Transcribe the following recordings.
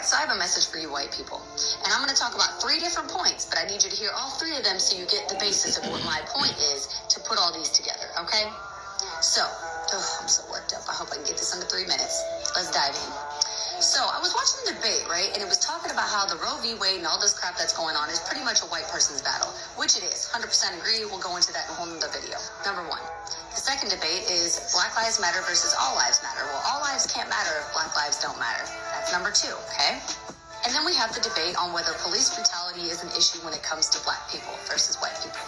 right, so I have a message for you white people. And I'm going to talk about 3 different points, but I need you to hear all 3 of them so you get the basis of what my point is to put all these together, okay? So, I'm so worked up. I hope I can get this under 3 minutes. Let's dive in. So, I was watching the debate, right? And it was talking about how the Roe v. Wade and all this crap that's going on is pretty much a white person's battle, which it is. 100% agree. We'll go into that in a whole nother video. Number 1. The second debate is Black Lives Matter versus All Lives Matter. Well, all lives can't matter if Black lives don't matter. That's number 2, okay? And then we have the debate on whether police brutality is an issue when it comes to Black people versus white people.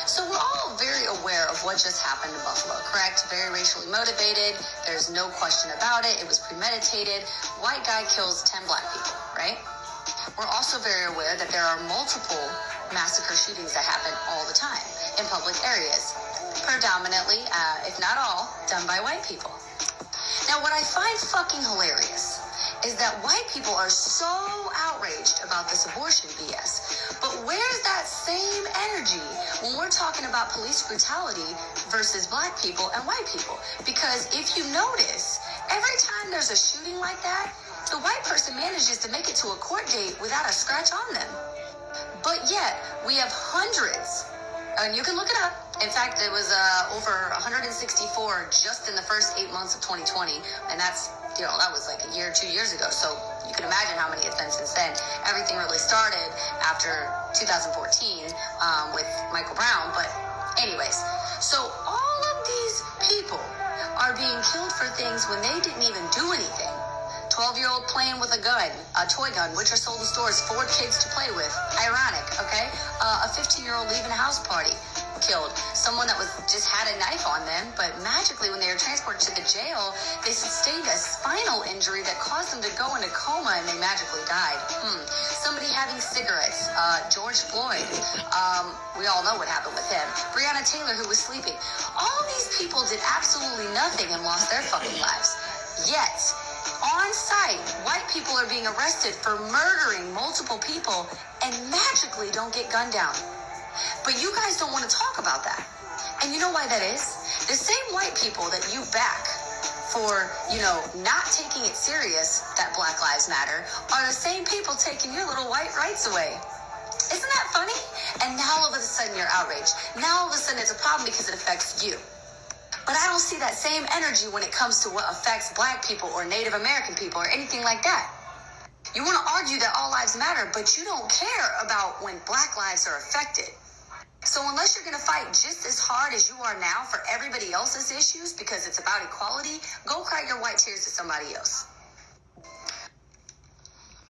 So we're all very aware of what just happened in Buffalo, correct? Very racially motivated. There's no question about it. It was premeditated. White guy kills 10 Black people, right? We're also very aware that there are multiple massacre shootings that happen all the time in public areas, predominantly, if not all, done by white people. Now, what I find fucking hilarious is that white people are so outraged about this abortion BS. But where's that same energy when we're talking about police brutality versus Black people and white people? Because if you notice, every time there's a shooting like that, the white person manages to make it to a court date without a scratch on them. But yet, we have hundreds, and you can look it up. In fact, it was over 164 just in the first 8 months of 2020, and that's, that was like a year, 2 years ago. So you can imagine how many it's been since then. Everything really started after 2014 with Michael Brown. But anyways, so all of these people are being killed for things when they didn't even do anything. 12-year-old playing with a gun, a toy gun, which are sold in stores for kids to play with. Ironic, okay? A 15-year-old leaving a house party, killed. Someone that just had a knife on them, but magically when they were transported to the jail, they sustained a spinal injury that caused them to go into coma and they magically died. Somebody having cigarettes, George Floyd, we all know what happened with him. Breonna Taylor, who was sleeping. All these people did absolutely nothing and lost their fucking lives. Yet, on site, white people are being arrested for murdering multiple people and magically don't get gunned down. But you guys don't want to talk about that. And you know why that is? The same white people that you back for, not taking it serious that Black Lives Matter are the same people taking your little white rights away. Isn't that funny? And now all of a sudden you're outraged. Now all of a sudden it's a problem because it affects you. But I don't see that same energy when it comes to what affects Black people or Native American people or anything like that. You want to argue that all lives matter, but you don't care about when Black lives are affected. So unless you're going to fight just as hard as you are now for everybody else's issues because it's about equality, go cry your white tears to somebody else.